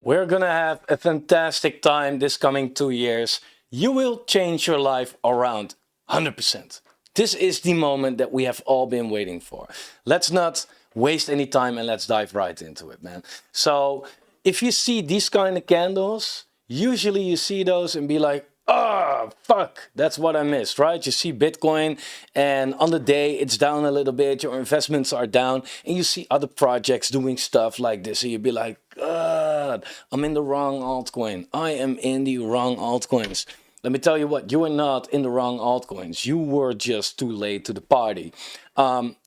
We're gonna have a fantastic time this coming 2 years. You will change your life around 100%. This is the moment that we have all been waiting for. Let's not waste any time and let's dive right into it, man. So, if you see these kind of candles, usually you see those and be like, oh, fuck, that's what I missed, right? You see Bitcoin, and on the day it's down a little bit, your investments are down, and you see other projects doing stuff like this, and you'd be like, God, I'm in the wrong altcoin. I am in the wrong altcoins. Let me tell you what, you are not in the wrong altcoins. You were just too late to the party.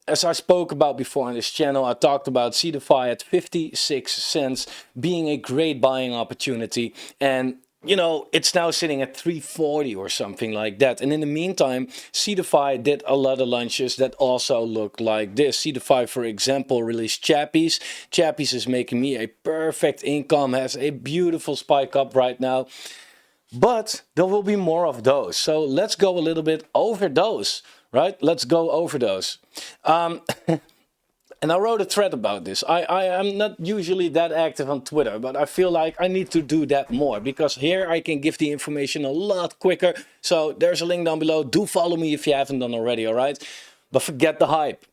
As I spoke about before on this channel, I talked about CeDeFi at 56 cents being a great buying opportunity. And you know, it's now sitting at 340 or something like that. And in the meantime, CeDeFi did a lot of launches that also look like this. CeDeFi, for example, released Chappies. Chappies is making me a perfect income, has a beautiful spike up right now. But there will be more of those. So let's go a little bit over those, right? Let's go over those. And I wrote a thread about this. I am not usually that active on Twitter, but I feel like I need to do that more because here I can give the information a lot quicker. So there's a link down below. Do follow me if you haven't done already, all right? But forget the hype.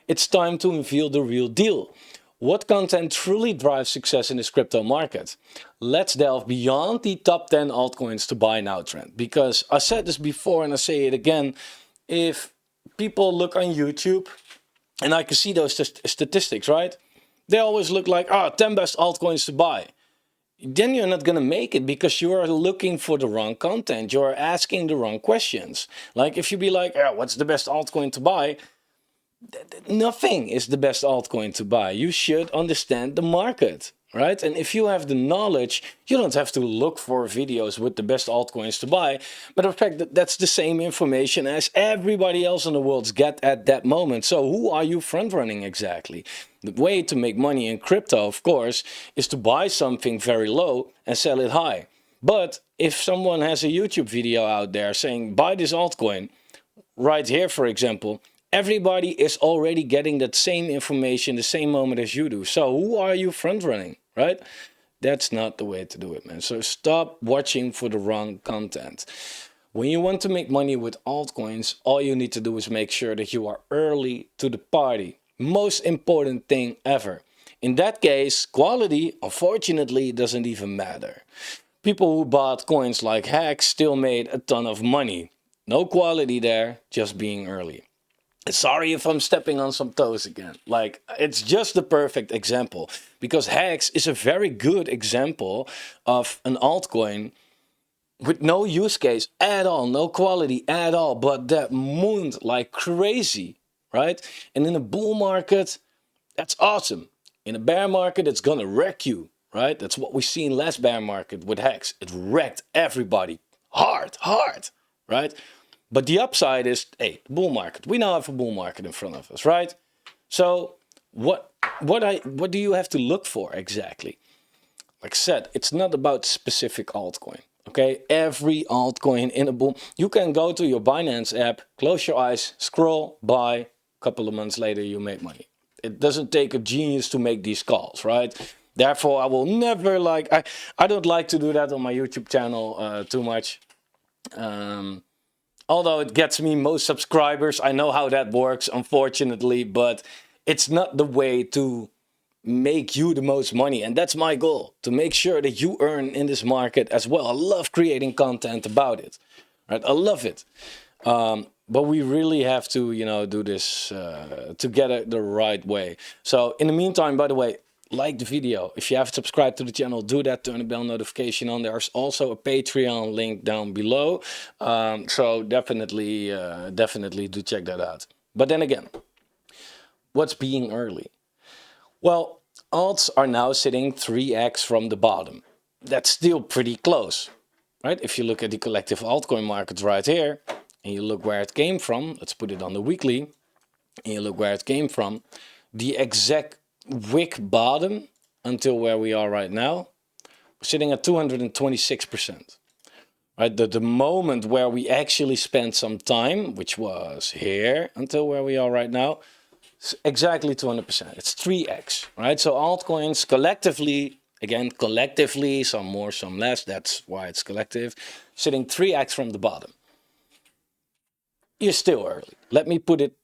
It's time to unveil the real deal. What content truly drives success in this crypto market? Let's delve beyond the top 10 altcoins to buy now trend. Because I said this before and I say it again. If people look on YouTube, and I can see those statistics, right? They always look like, 10 best altcoins to buy. Then you're not going to make it because you are looking for the wrong content. You're asking the wrong questions. Like if you be like, what's the best altcoin to buy? Nothing is the best altcoin to buy. You should understand the market, right? And if you have the knowledge, you don't have to look for videos with the best altcoins to buy. Matter of fact, that's the same information as everybody else in the world get at that moment. So who are you front running exactly? The way to make money in crypto, of course, is to buy something very low and sell it high. But if someone has a YouTube video out there saying, buy this altcoin, right here, for example, everybody is already getting that same information the same moment as you do. So who are you front running, right? That's not the way to do it, man. So stop watching for the wrong content. When you want to make money with altcoins, all you need to do is make sure that you are early to the party. Most important thing ever. In that case, quality, unfortunately, doesn't even matter. People who bought coins like Hacks still made a ton of money. No quality there, just being early. Sorry if I'm stepping on some toes again. Like, it's just the perfect example because Hex is a very good example of an altcoin with no use case at all, no quality at all, but that mooned like crazy, right? And in a bull market, that's awesome. In a bear market, it's gonna wreck you, right? That's what we see in last bear market with Hex. It wrecked everybody hard, right? But the upside is, hey, bull market. We now have a bull market in front of us, right? So what do you have to look for exactly? Like I said, it's not about specific altcoin. Okay, every altcoin in a bull. You can go to your Binance app, close your eyes, scroll, buy. A couple of months later, you make money. It doesn't take a genius to make these calls, right? Therefore, I will never I don't like to do that on my YouTube channel too much. Although it gets me most subscribers, I know how that works, unfortunately, but it's not the way to make you the most money. And that's my goal, to make sure that you earn in this market as well. I love creating content about it, right? I love it. But we really have to, do this together the right way. So in the meantime, by the way, like the video. If you haven't subscribed to the channel, do that. Turn the bell notification on. There's also a Patreon link down below. So definitely do check that out. But then again, what's being early? Well, alts are now sitting 3x from the bottom. That's still pretty close, right? If you look at the collective altcoin markets right here, and you look where it came from, let's put it on the weekly, and you look where it came from, the exact wick bottom until where we are right now, we're sitting at 226%. Right, the moment where we actually spent some time, which was here until where we are right now, exactly 200%. It's 3x, right? So altcoins collectively Again, collectively, some more, some less. That's why it's collective. Sitting 3x from the bottom. You're still early. Let me put it,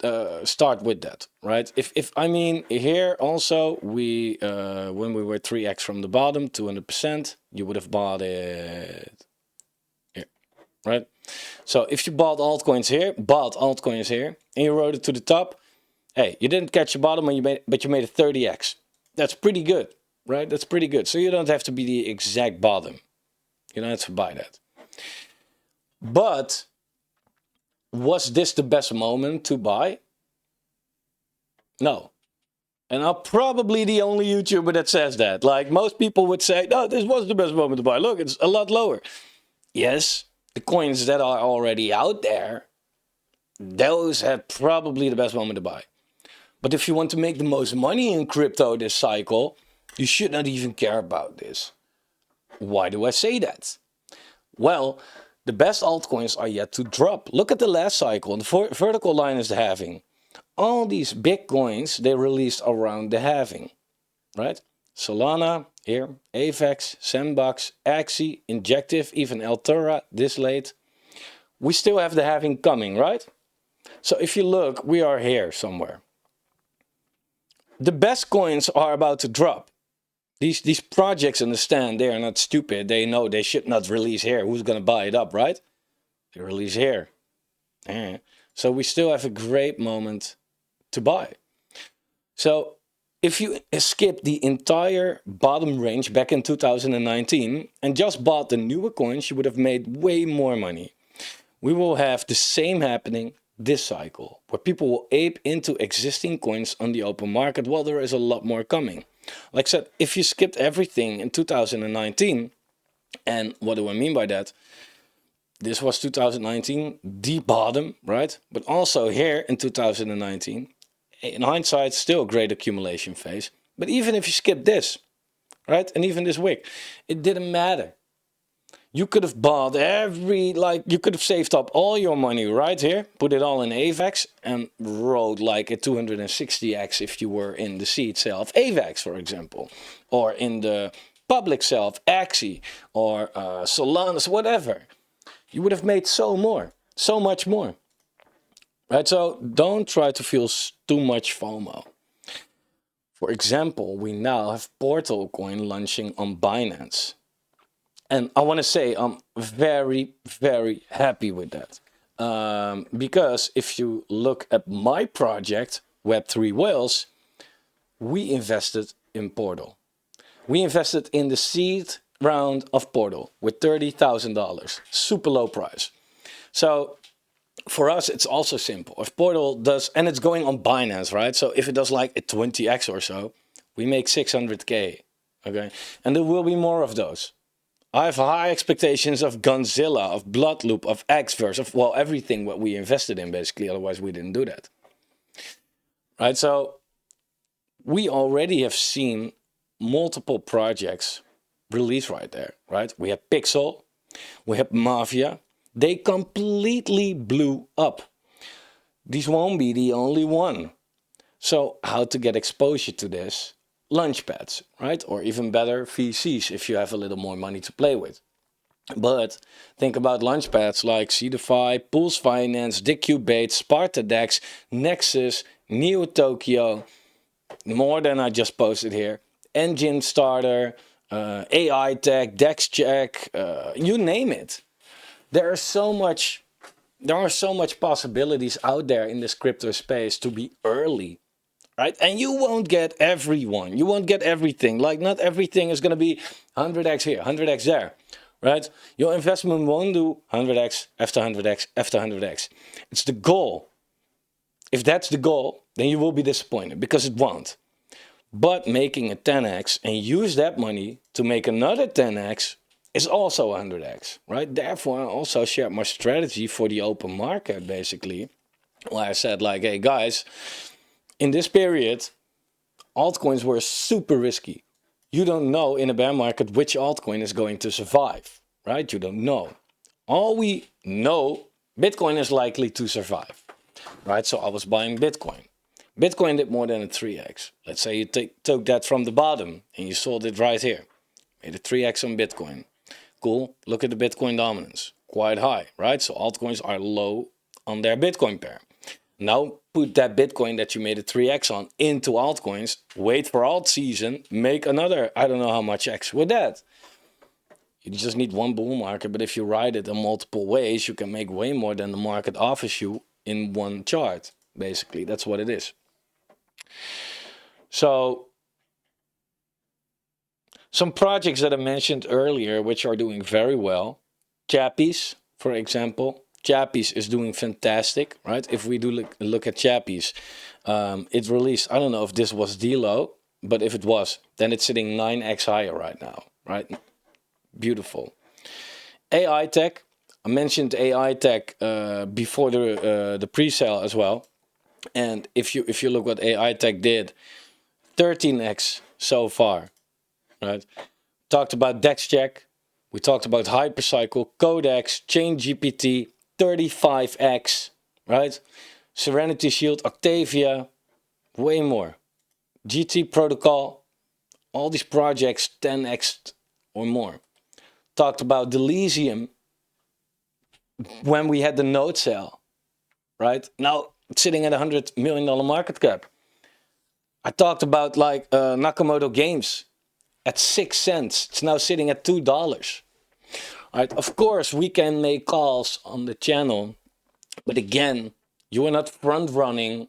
start with that, right? If I mean, here also, we, when we were 3x from the bottom, 200%, you would have bought it here, right? So if you bought altcoins here, and you rode it to the top, hey, you didn't catch the bottom, and but you made a 30x. That's pretty good, right? That's pretty good. So you don't have to be the exact bottom. You don't have to buy that. But was this the best moment to buy? No. And I'm probably the only YouTuber that says that. Like, most people would say, no, this was the best moment to buy. Look, it's a lot lower. Yes, the coins that are already out there, those had probably the best moment to buy. But if you want to make the most money in crypto this cycle, you should not even care about this. Why do I say that? Well, the best altcoins are yet to drop. Look at the last cycle. The vertical line is the halving. All these big coins, they released around the halving, right? Solana, here, AVAX, Sandbox, Axie, Injective, even Altura, this late. We still have the halving coming, right? So if you look, we are here somewhere. The best coins are about to drop. These projects understand they are not stupid. They know they should not release here. Who's going to buy it up, right? They release here. So we still have a great moment to buy. So if you skip the entire bottom range back in 2019 and just bought the newer coins, you would have made way more money. We will have the same happening this cycle, where people will ape into existing coins on the open market while there is a lot more coming. Like I said, if you skipped everything in 2019, and what do I mean by that? This was 2019, the bottom, right? But also here in 2019, in hindsight, still a great accumulation phase. But even if you skip this, right? And even this week, it didn't matter. You could have bought you could have saved up all your money right here, put it all in AVAX, and rode like a 260x if you were in the seed sale of AVAX, for example, or in the public sale of Axie, or Solana, whatever. You would have made so much more. Right, so don't try to feel too much FOMO. For example, we now have Portal Coin launching on Binance. And I want to say I'm very, very happy with that. Because if you look at my project, Web3 Whales, we invested in Portal. We invested in the seed round of Portal with $30,000. Super low price. So for us, it's also simple. If Portal does, and it's going on Binance, right? So if it does like a 20x or so, we make 600K, okay? And there will be more of those. I have high expectations of Gunzilla, of Bloodloop, of Xverse, of, well, everything what we invested in, basically. Otherwise, we didn't do that. Right, so we already have seen multiple projects release right there, right? We have Pixel, we have Mafia. They completely blew up. These won't be the only one. So how to get exposure to this? Launchpads, right? Or even better, VCs if you have a little more money to play with. But think about launchpads like Seedify, Pulse Finance, Dicubate, SpartaDex, Nexus, Neo Tokyo, more than I just posted here, Engine Starter, AI Tech, DexCheck, you name it. There are so much possibilities out there in this crypto space to be early. Right? And you won't get everyone. You won't get everything. Like, not everything is going to be 100x here, 100x there. Right? Your investment won't do 100x after 100x after 100x. It's the goal. If that's the goal, then you will be disappointed because it won't. But making a 10x and use that money to make another 10x is also 100x. Right? Therefore, I also shared my strategy for the open market, basically. Where I said, like, hey, guys, in this period, altcoins were super risky. You don't know in a bear market which altcoin is going to survive, right? You don't know. All we know, Bitcoin is likely to survive, right? So I was buying Bitcoin. Bitcoin did more than a 3x. Let's say you took that from the bottom and you sold it right here. made a 3x on Bitcoin. Cool. Look at the Bitcoin dominance. Quite high, right? So altcoins are low on their Bitcoin pair. Now put that Bitcoin that you made a 3x on into altcoins, wait for alt season, make another, I don't know how much X with that. You just need one bull market, but if you ride it in multiple ways, you can make way more than the market offers you in one chart. Basically, that's what it is. So, some projects that I mentioned earlier, which are doing very well. Chappies, for example. Chappies is doing fantastic, right? If we do look at Chappies, it released, I don't know if this was the low, but if it was, then it's sitting 9x higher right now, right? Beautiful. AI tech, I mentioned AI tech before the pre-sale as well. And if you look what AI tech did, 13x so far, right? Talked about DexCheck, we talked about Hypercycle, Codex, ChainGPT, 35x, right? Serenity Shield, Octavia, way more. GT Protocol, all these projects 10x or more. Talked about Delesium when we had the node sale, right? Now it's sitting at $100 million market cap. I talked about like Nakamoto Games at 6 cents. It's now sitting at $2. Right? Of course, we can make calls on the channel, but again, you are not front running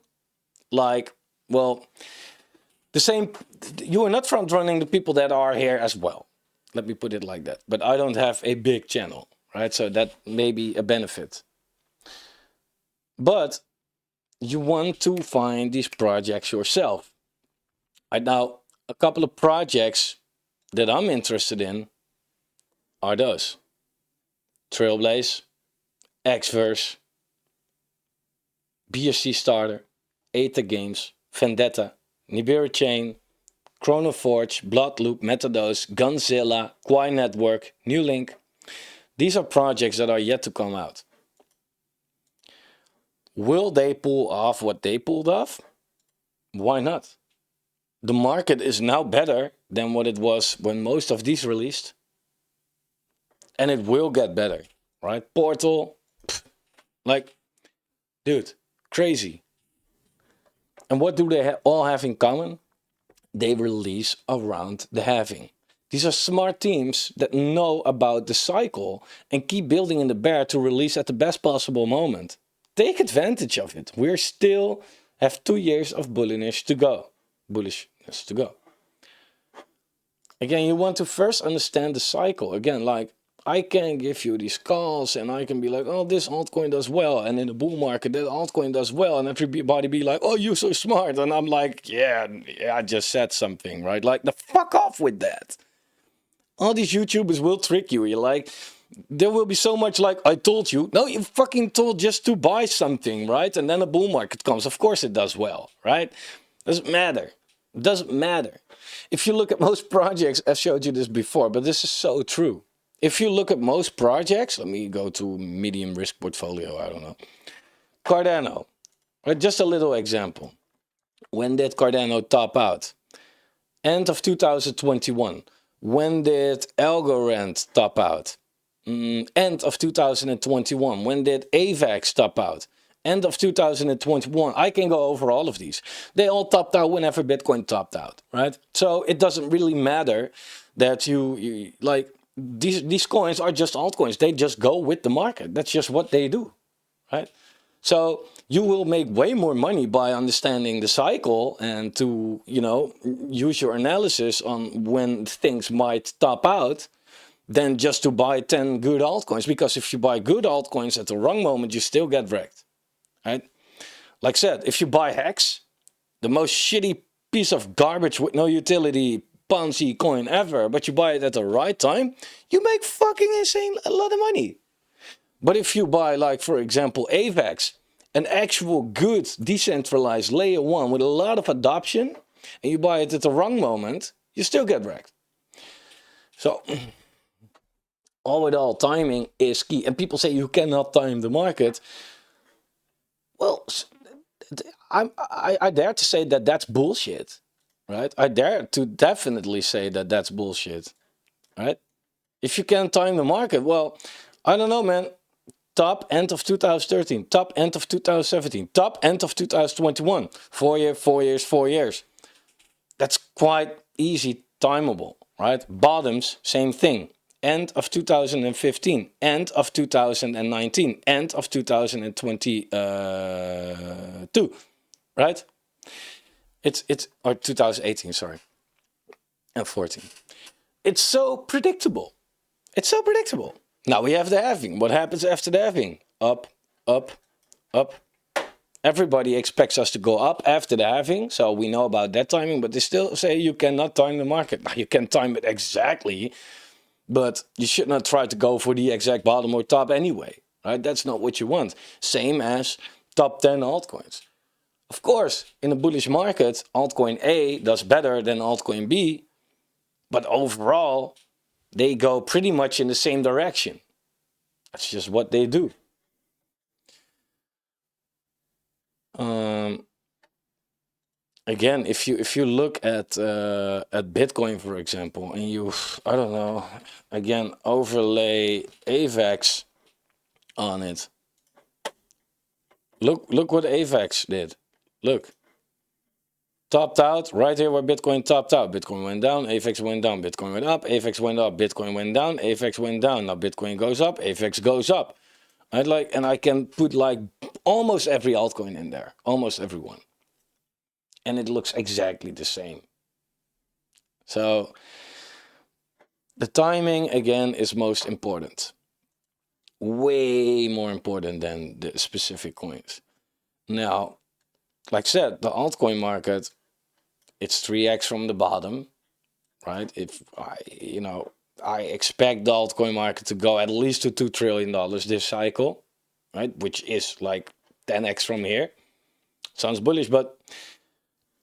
like, well, the same. You are not front running the people that are here as well. Let me put it like that. But I don't have a big channel, right? So that may be a benefit. But you want to find these projects yourself. Right now, a couple of projects that I'm interested in are those. Trailblaze, Xverse, BSC Starter, Eta Games, Vendetta, Nibiru Chain, Chronoforge, Bloodloop, Metadose, Gunzilla, Quai Network, Newlink. These are projects that are yet to come out. Will they pull off what they pulled off? Why not? The market is now better than what it was when most of these released. And it will get better, right? Portal, like, dude, crazy. And what do they all have in common? They release around the halving. These are smart teams that know about the cycle and keep building in the bear to release at the best possible moment. Take advantage of it. We still have 2 years of bullishness to go. Again, you want to first understand the cycle. Again, like, I can give you these calls and I can be like, oh, this altcoin does well. And in the bull market, that altcoin does well. And everybody be like, oh, you're so smart. And I'm like, yeah, I just said something, right? Like, the fuck off with that. All these YouTubers will trick you. You're like, there will be so much like, I told you. No, you fucking told just to buy something, right? And then a bull market comes. Of course it does well, right? Doesn't matter. Doesn't matter. If you look at most projects, I've showed you this before, but this is so true. If you look at most projects, let me go to medium risk portfolio, I don't know. Cardano, right? Just a little example. When did Cardano top out? End of 2021. When did Algorand top out? End of 2021. When did AVAX top out? End of 2021. I can go over all of these. They all topped out whenever Bitcoin topped out, right? So it doesn't really matter that you like, these coins are just altcoins. They just go with the market. That's just what they do, right? So you will make way more money by understanding the cycle and to, use your analysis on when things might top out than just to buy 10 good altcoins. Because if you buy good altcoins at the wrong moment, you still get wrecked, right? Like I said, if you buy Hex, the most shitty piece of garbage with no utility Ponzi coin ever, but you buy it at the right time, you make fucking insane a lot of money. But if you buy, like, for example, AVAX, an actual good decentralized layer 1 with a lot of adoption, and you buy it at the wrong moment, you still get wrecked. So, all in all, timing is key. And people say you cannot time the market. Well, I dare to say that that's bullshit. Right? I dare to definitely say that that's bullshit. right? If you can time the market, well, I don't know, man. Top end of 2013, top end of 2017, top end of 2021. 4 years, 4 years, 4 years. That's quite easy timable, right? Bottoms, same thing. End of 2015, end of 2019, end of 2022, right? It's or 2018, sorry, and 14. It's so predictable. It's so predictable. Now we have the halving. What happens after the halving? Up, up, up. Everybody expects us to go up after the halving, so we know about that timing, but they still say you cannot time the market. Now, you can time it exactly, but you should not try to go for the exact bottom or top anyway, right? That's not what you want. Same as top 10 altcoins. Of course, in a bullish market, altcoin A does better than altcoin B, but overall, they go pretty much in the same direction. That's just what they do. Again, if you look at Bitcoin, for example, and you, I don't know, again, overlay AVAX on it. Look what AVAX did. Look. Topped out right here where Bitcoin topped out. Bitcoin went down, AVAX went down, Bitcoin went up, AVAX went up, Bitcoin went down, AVAX went down. Now Bitcoin goes up, AVAX goes up. And I can put like almost every altcoin in there, almost everyone. And it looks exactly the same. So the timing again is most important. Way more important than the specific coins. Now, like I said, the altcoin market, it's 3x from the bottom, right? If I expect the altcoin market to go at least to $2 trillion this cycle, right? Which is like 10x from here. Sounds bullish, but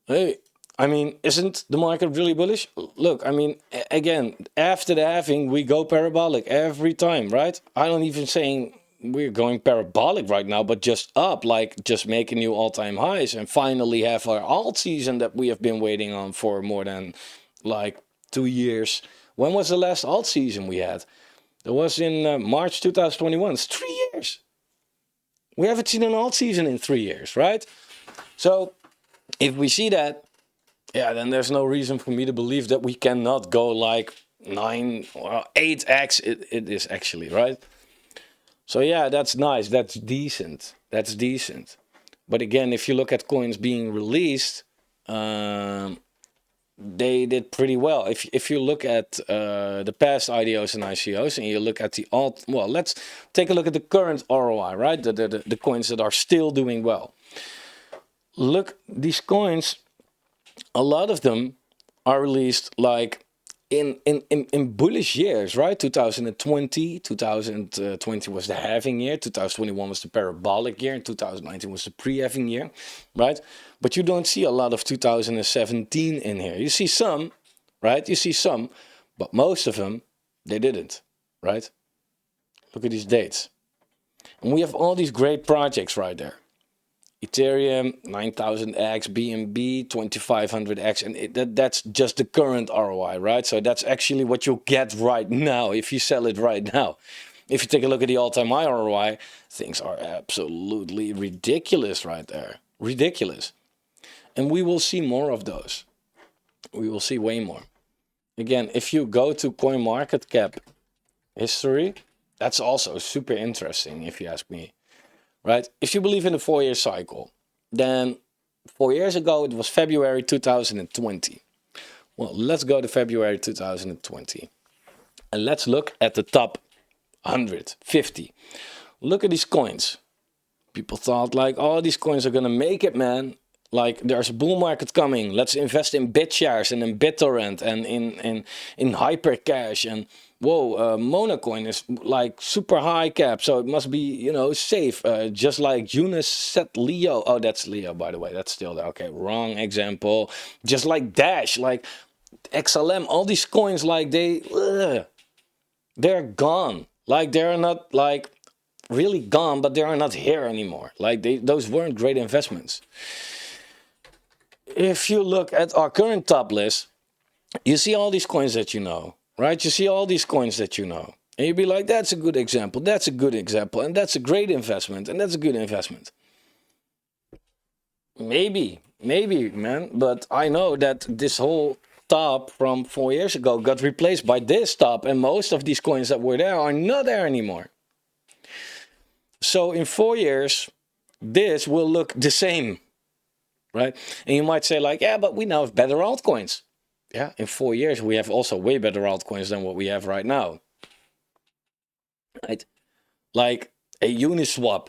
hey, I mean, isn't the market really bullish? Look, I mean, again, after the halving, we go parabolic every time, right? I don't even saying we're going parabolic right now, but just up, like just making new all-time highs and finally have our alt season that we have been waiting on for more than like 2 years. When was the last alt season we had? It was in March 2021. It's 3 years. We haven't seen an alt season in 3 years, right? So if we see that, yeah, then there's no reason for me to believe that we cannot go like 9 or 8x it is actually, right? So yeah, that's nice. That's decent. That's decent. But again, if you look at coins being released, they did pretty well. If you look at the past IDOs and ICOs, and you look at the alt, well, let's take a look at the current ROI, right? The coins that are still doing well. Look, these coins, a lot of them are released like in bullish years, right? 2020 was the halving year, 2021 was the parabolic year, and 2019 was the pre-halving year, right? But you don't see a lot of 2017 in here. You see some, right? You see some, but most of them, they didn't, right? Look at these dates. And we have all these great projects right there. Ethereum, 9000x, BNB, 2500x, and that's just the current ROI, right? So that's actually what you'll get right now if you sell it right now. If you take a look at the all-time high ROI, things are absolutely ridiculous right there. Ridiculous. And we will see more of those. We will see way more. Again, if you go to CoinMarketCap history, that's also super interesting if you ask me. Right? If you believe in the 4-year cycle, then 4 years ago, it was February 2020. Well, let's go to February 2020. And let's look at the top 150. Look at these coins. People thought like, oh, these coins are going to make it, man. Like, there's a bull market coming. Let's invest in BitShares and in BitTorrent and in Hypercash. And whoa, Monocoin is like super high cap, so it must be, you know, safe. Just like Eunice said Leo. Oh, that's Leo, by the way. That's still there. Okay, wrong example. Just like Dash, like XLM, all these coins, like they're gone. Like they're not like really gone, but they are not here anymore. Like those weren't great investments. If you look at our current top list, you see all these coins that you know. right? You see all these coins that you know. And you'd be like, that's a good example, that's a good example, and that's a great investment, and that's a good investment. Maybe, man. But I know that this whole top from 4 years ago got replaced by this top, and most of these coins that were there are not there anymore. So in 4 years, this will look the same, right? And you might say like, yeah, but we now have better altcoins. Yeah, in 4 years, we have also way better altcoins than what we have right now. Right? Like a Uniswap.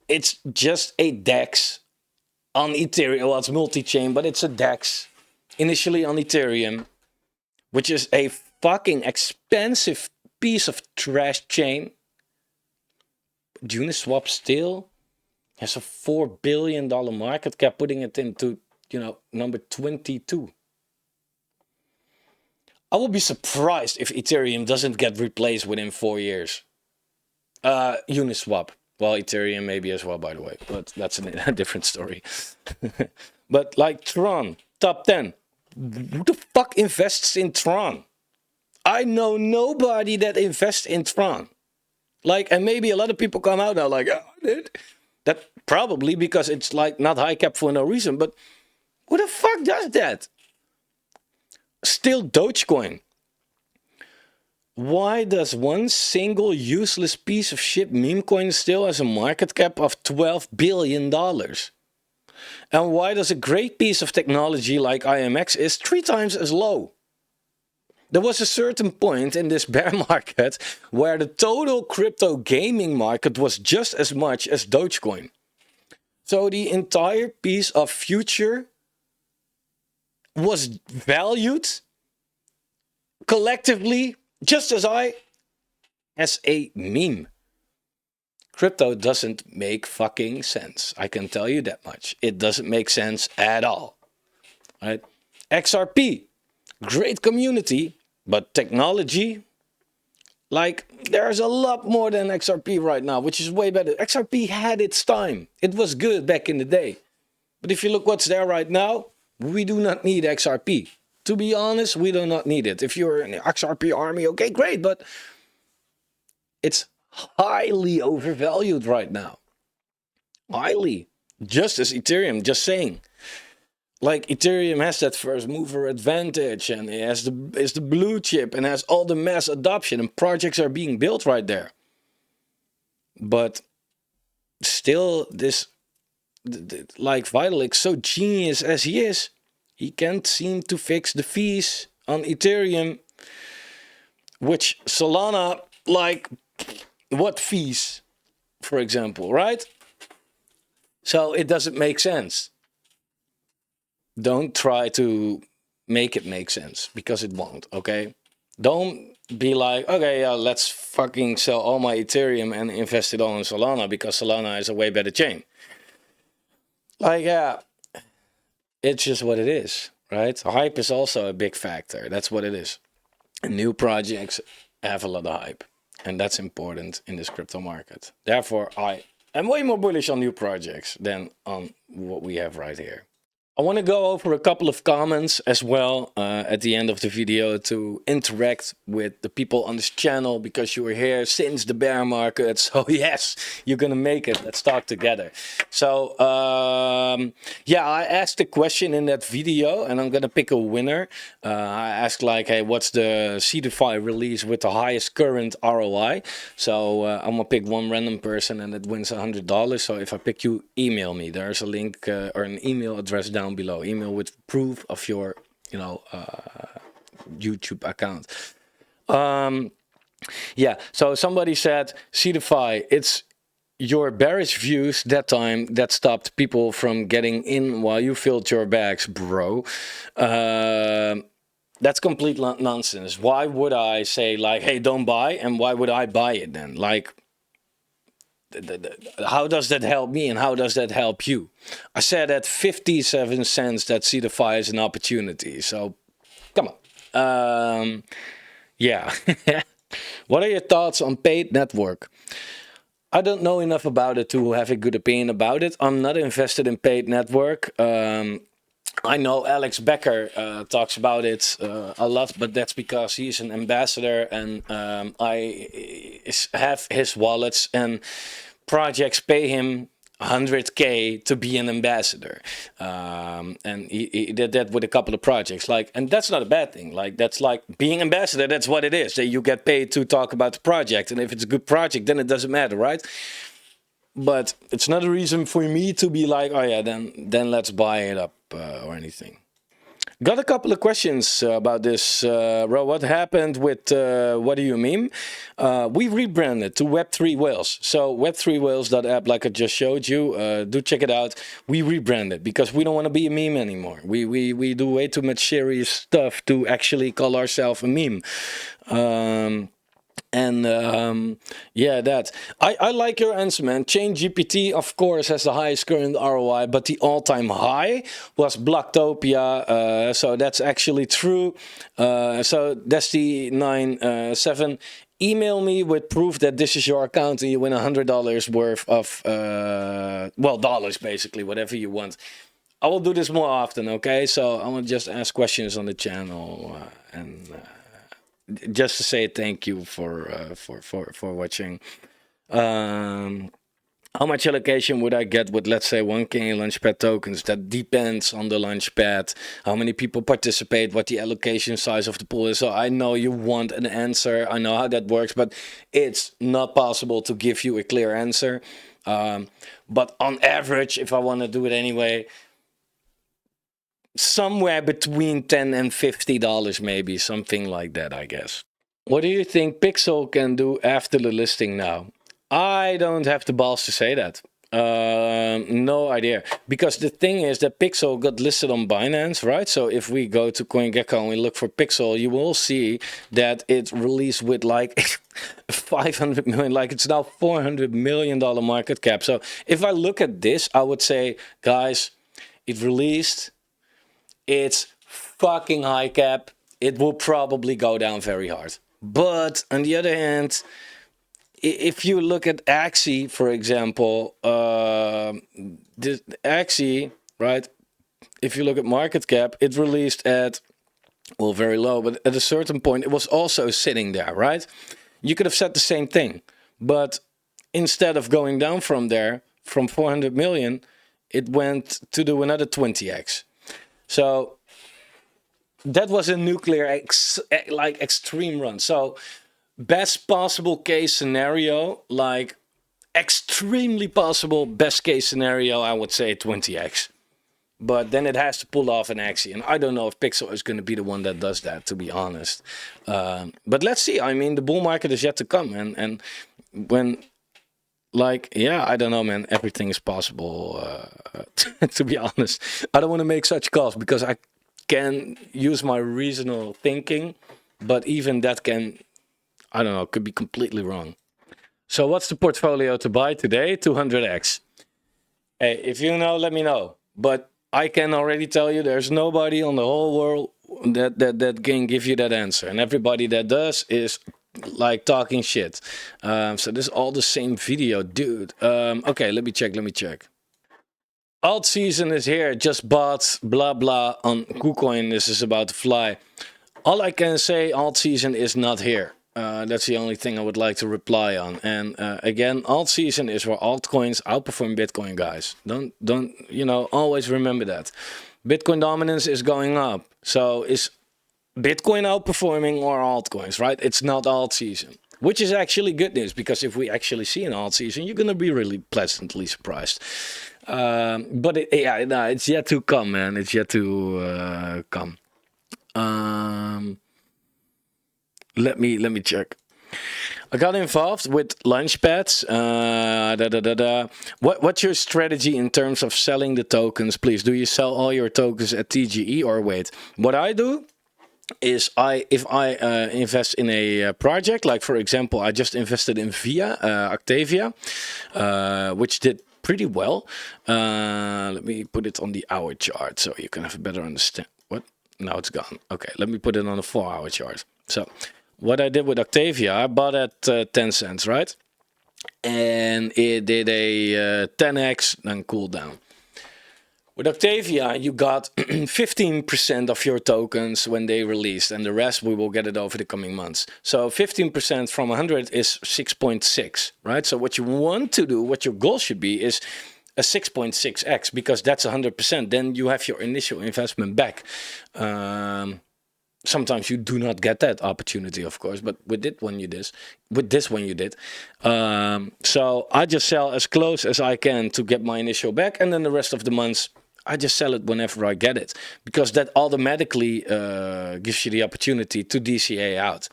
It's just a DEX on Ethereum. Well, it's multi-chain, but it's a DEX. Initially on Ethereum, which is a fucking expensive piece of trash chain. Uniswap still has a $4 billion market cap, putting it into, number 22. I will be surprised if Ethereum doesn't get replaced within 4 years. Uniswap. Well, Ethereum maybe as well, by the way, but that's a different story. But like Tron, top 10. Who the fuck invests in Tron? I know nobody that invests in Tron. Like, and maybe a lot of people come out now like, oh, I did. That probably because it's like not high cap for no reason, but who the fuck does that? Still Dogecoin. Why does one single useless piece of shit meme coin still has a market cap of $12 billion? And why does a great piece of technology like IMX is 3 times as low? There was a certain point in this bear market where the total crypto gaming market was just as much as Dogecoin. So the entire piece of future was valued collectively just as high as a meme. Crypto doesn't make fucking sense. I can tell you that much. It doesn't make sense at all. Right? XRP, great community, but technology, like there's a lot more than XRP right now, which is way better. XRP had its time. It was good back in the day. But if you look what's there right now, we do not need XRP. To be honest, we do not need it. If you're in the XRP army, okay, great, but it's highly overvalued right now. Highly. Just as Ethereum, just saying. Like Ethereum has that first mover advantage and it has the blue chip and has all the mass adoption and projects are being built right there. But still this, like Vitalik, so genius as he is, he can't seem to fix the fees on Ethereum, which Solana, like, what fees, for example, right? So it doesn't make sense. Don't try to make it make sense, because it won't, okay? Don't be like, okay, yeah, let's fucking sell all my Ethereum and invest it all in Solana, because Solana is a way better chain. Like, yeah, it's just what it is, right? Hype is also a big factor. That's what it is. And new projects have a lot of hype, and that's important in this crypto market. Therefore, I am way more bullish on new projects than on what we have right here. I want to go over a couple of comments as well at the end of the video to interact with the people on this channel, because you were here since the bear market. So yes, you're gonna make it. Let's talk together. So yeah, I asked a question in that video and I'm gonna pick a winner. I asked like, hey, what's the CeDeFi release with the highest current ROI? So I'm gonna pick one random person and it wins $100. So if I pick you, email me. There's a link or an email address down below. Email with proof of your YouTube account. Yeah, so somebody said CeDeFi, it's your bearish views that time that stopped people from getting in while you filled your bags, bro. That's complete nonsense. Why would I say like, hey, don't buy, and why would I buy it then? Like, how does that help me and how does that help you? I said at 57 cents that CeDeFi is an opportunity. So come on. Yeah. What are your thoughts on paid network? I don't know enough about it to have a good opinion about it. I'm not invested in paid network. I know Alex Becker talks about it a lot, but that's because he's an ambassador, and have his wallets, and projects pay him 100K to be an ambassador, and he did that with a couple of projects. Like, and that's not a bad thing. Like, that's like being ambassador. That's what it is. That you get paid to talk about the project, and if it's a good project, then it doesn't matter, right? But it's not a reason for me to be like, oh yeah, then let's buy it up or anything. Got a couple of questions about this, Ro. What happened with What Do You Meme? We rebranded to Web3 Whales. So Web3Whales.app, like I just showed you, do check it out. We rebranded because we don't want to be a meme anymore. We do way too much serious stuff to actually call ourselves a meme. Yeah, that I like your answer, man. Chain GPT, of course, has the highest current ROI, but the all-time high was Blocktopia, so that's actually true. So that's the 97. Email me with proof that this is your account and you win $100 worth of well, dollars, basically, whatever you want. I will do this more often, okay? So I will just ask questions on the channel and just to say thank you for watching. How much allocation would I get with, let's say, 1K Launchpad tokens? That depends on the Launchpad, how many people participate, what the allocation size of the pool is. So I know you want an answer. I know how that works, but it's not possible to give you a clear answer. But on average, if I want to do it anyway, somewhere between $10 and $50, maybe, something like that, I guess. What do you think Pixel can do after the listing now? I don't have the balls to say that. No idea. Because the thing is that Pixel got listed on Binance, right? So if we go to CoinGecko and we look for Pixel, you will see that it released with like 500 million, like it's now $400 million market cap. So if I look at this, I would say, guys, it released, it's fucking high cap. It will probably go down very hard. But on the other hand, if you look at Axie, for example, the Axie, right? If you look at market cap, it released at, well, very low, but at a certain point, it was also sitting there, right? You could have said the same thing, but instead of going down from there, from 400 million, it went to do another 20x. So that was a nuclear extreme run. So best possible case scenario, like extremely possible best case scenario, I would say 20x. But then it has to pull off an Axie. And I don't know if Pixel is going to be the one that does that, to be honest. But let's see. I mean, the bull market is yet to come. And when, like, yeah, I don't know, man. Everything is possible, to be honest. I don't want to make such calls because I can use my reasonable thinking. But even that can, I don't know, could be completely wrong. So what's the portfolio to buy today? 200x. Hey, if you know, let me know. But I can already tell you there's nobody on the whole world that can give you that answer. And everybody that does is like talking shit. So this is all the same video, dude. Okay, let me check. Alt season is here. Just bought blah blah on Kucoin. This is about to fly. All I can say, alt season is not here. That's the only thing I would like to reply on. And again, alt season is where altcoins outperform Bitcoin, guys. Don't always remember that. Bitcoin dominance is going up. So is Bitcoin outperforming or altcoins, right? It's not alt season, which is actually good news, because if we actually see an alt season, you're going to be really pleasantly surprised. But it's yet to come, man. It's yet to come. Let me check. I got involved with Launchpads. What's your strategy in terms of selling the tokens, please? Do you sell all your tokens at TGE or wait? What I do is if I invest in a project, like for example, I just invested in Octavia, which did pretty well. Let me put it on the hour chart so you can have a better understand. What? Now it's gone. Okay, let me put it on a 4-hour chart. So what I did with Octavia, I bought at 10 cents, right? And it did a 10x, then cooled down. With Octavia, you got 15% of your tokens when they released, and the rest we will get it over the coming months. So 15% from 100 is 6.6, right? So what you want to do, what your goal should be, is a 6.6x, because that's 100%. Then you have your initial investment back. Sometimes you do not get that opportunity, of course, but with this one you did. So I just sell as close as I can to get my initial back, and then the rest of the months I just sell it whenever I get it, because that automatically gives you the opportunity to DCA out.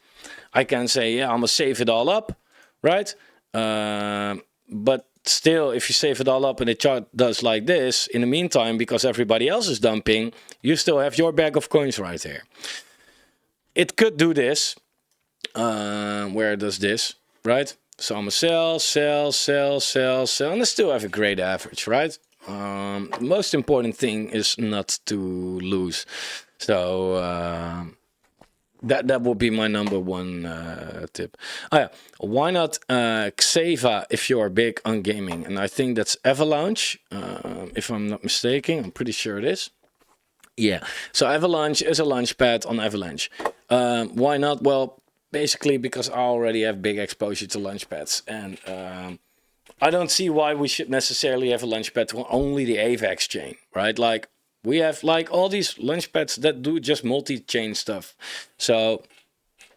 I can say, yeah, I'm gonna save it all up, right? But still, if you save it all up and the chart does like this, in the meantime, because everybody else is dumping, you still have your bag of coins right here. It could do this. Where does this, right? So I'm gonna sell, and I still have a great average, right? The most important thing is not to lose. So that will be my number one tip. Oh yeah, why not Xeva if you are big on gaming? And I think that's Avalanche, if I'm not mistaken. I'm pretty sure it is. Yeah, so Avalanche is a launchpad on Avalanche. Why not? Well, basically because I already have big exposure to launchpads, and I don't see why we should necessarily have a launchpad on only the AVAX chain, right? Like, we have like all these launchpads that do just multi-chain stuff. So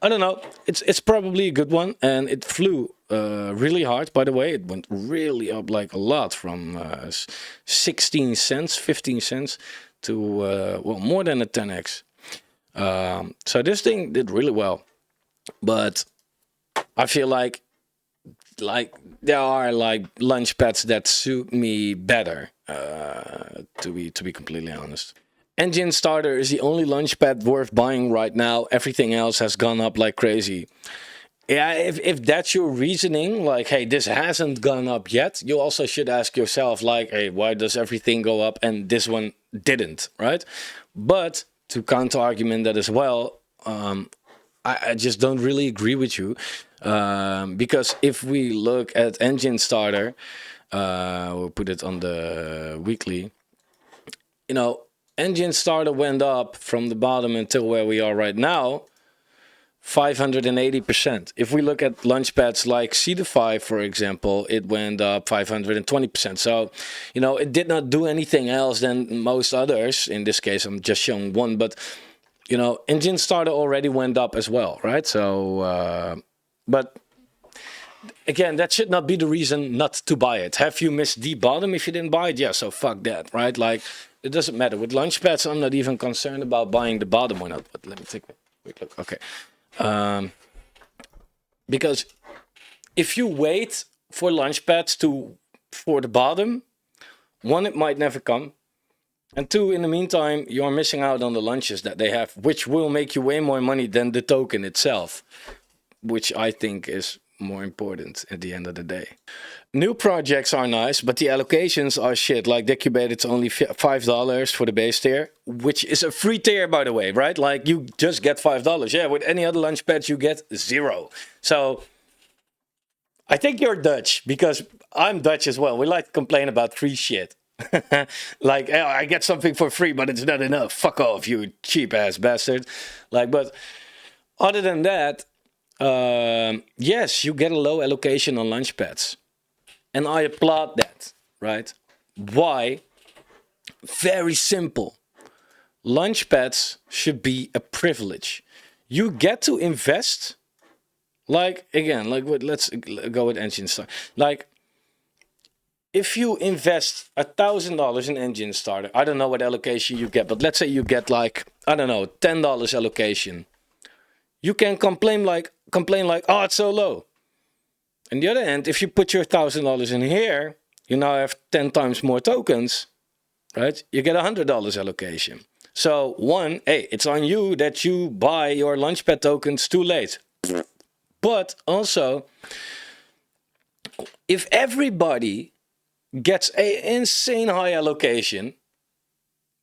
I don't know. It's probably a good one, and it flew really hard. By the way, it went really up like a lot, from 16 cents, 15 cents to well, more than a 10x. So this thing did really well, but I feel like there are like launchpads that suit me better, to be completely honest. Engine Starter is the only launchpad worth buying right now. Everything else has gone up like crazy. Yeah, if that's your reasoning, like, hey, this hasn't gone up yet, you also should ask yourself, like, hey, why does everything go up and this one didn't, right? But to counter argument that as well, I just don't really agree with you, because if we look at Engine Starter, we'll put it on the weekly, you know, Engine Starter went up from the bottom until where we are right now, 580%. If we look at launchpads like C2fi, for example, it went up 520%. So, you know, it did not do anything else than most others. In this case, I'm just showing one, but, you know, Engine Starter already went up as well, right? So, but again, that should not be the reason not to buy it. Have you missed the bottom if you didn't buy it? Yeah, so fuck that, right? Like, it doesn't matter. With launchpads, I'm not even concerned about buying the bottom or not. But let me take a quick look. Okay. Because if you wait for launchpads for the bottom, one, it might never come, and two, in the meantime, you are missing out on the launches that they have, which will make you way more money than the token itself, which I think is more important at the end of the day. New projects are nice, but the allocations are shit. Like Decubate, it's only $5 for the base tier, which is a free tier, by the way, right? Like, you just get $5. Yeah, with any other launchpad, you get 0. So I think you're Dutch, because I'm Dutch as well. We like to complain about free shit. Like, oh, I get something for free, but it's not enough. Fuck off, you cheap ass bastard. Like, but other than that, yes, you get a low allocation on launchpads. And I applaud that, right? Why? Very simple. Launchpads should be a privilege. You get to invest, like, again, like, let's go with Engine Starter. Like, if you invest $1,000 in Engine Starter, I don't know what allocation you get, but let's say you get, like, I don't know, $10 allocation. You can complain like, oh, it's so low. On the other hand, if you put your $1,000 in here, you now have 10 times more tokens, right? You get $100 allocation. So one, hey, it's on you that you buy your launchpad tokens too late. But also, if everybody gets an insane high allocation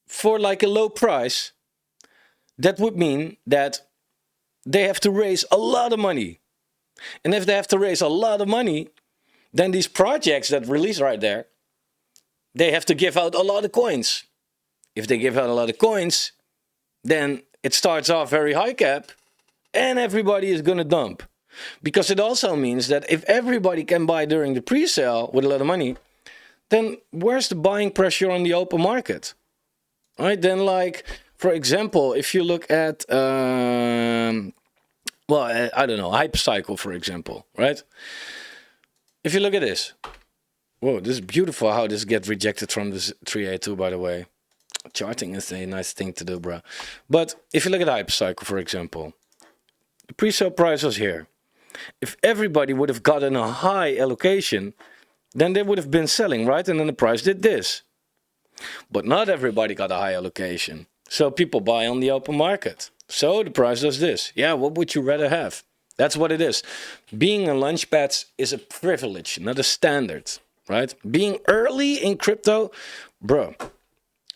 for like a low price, that would mean that they have to raise a lot of money. And if they have to raise a lot of money, then these projects that release right there, they have to give out a lot of coins. if they give out a lot of coins, then it starts off very high cap and everybody is going to dump. Because it also means that if everybody can buy during the pre-sale with a lot of money, then where's the buying pressure on the open market? Right? Then, like, for example, if you look at, well, I don't know, hype cycle, for example, right? If you look at this, whoa, this is beautiful how this gets rejected from this 382, by the way. Charting is a nice thing to do, bro. But if you look at hype cycle, for example, the pre-sale price was here. If everybody would have gotten a high allocation, then they would have been selling, right? And then the price did this. But not everybody got a high allocation. So people buy on the open market. So the price does this. Yeah, what would you rather have? That's what it is. Being a launchpad is a privilege, not a standard, right? Being early in crypto, bro.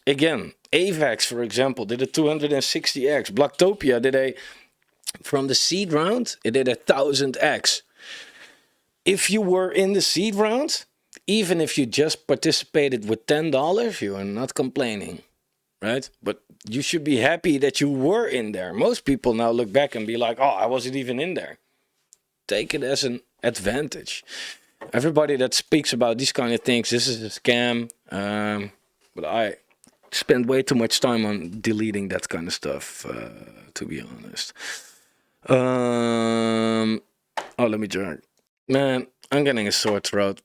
Again, AVAX, for example, did a 260x. Blocktopia did from the seed round, it did 1000x. If you were in the seed round, even if you just participated with $10, you are not complaining, right? But you should be happy that you were in there. Most people now look back and be like, oh, I wasn't even in there. Take it as an advantage. Everybody that speaks about these kind of things, this is a scam. But I spend way too much time on deleting that kind of stuff, to be honest. Oh, let me drink. Man, I'm getting a sore throat.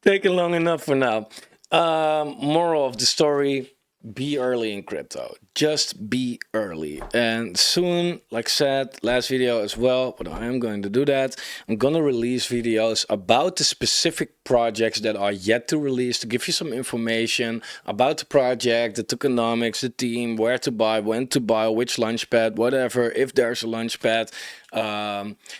Taking long enough for now. Moral of the story, be early in crypto. Just be early. And soon, like I said, last video as well, but I am going to do that. I'm going to release videos about the specific projects that are yet to release to give you some information about the project, the tokenomics, the team, where to buy, when to buy, which launchpad, whatever, if there's a launchpad.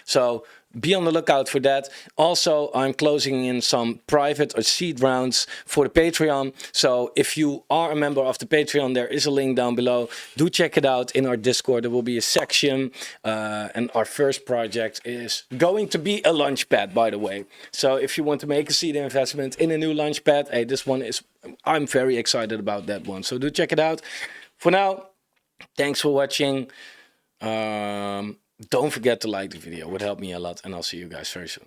So be on the lookout for that. Also, I'm closing in some private or seed rounds for the Patreon. So if you are a member of the Patreon, there is a link down below. Do check it out in our Discord. There will be a section. And our first project is going to be a launchpad, by the way. So if you want to make a seed investment in a new launchpad, hey, this one is, I'm very excited about that one. So do check it out. For now, thanks for watching. Don't forget to like the video. It would help me a lot. And I'll see you guys very soon.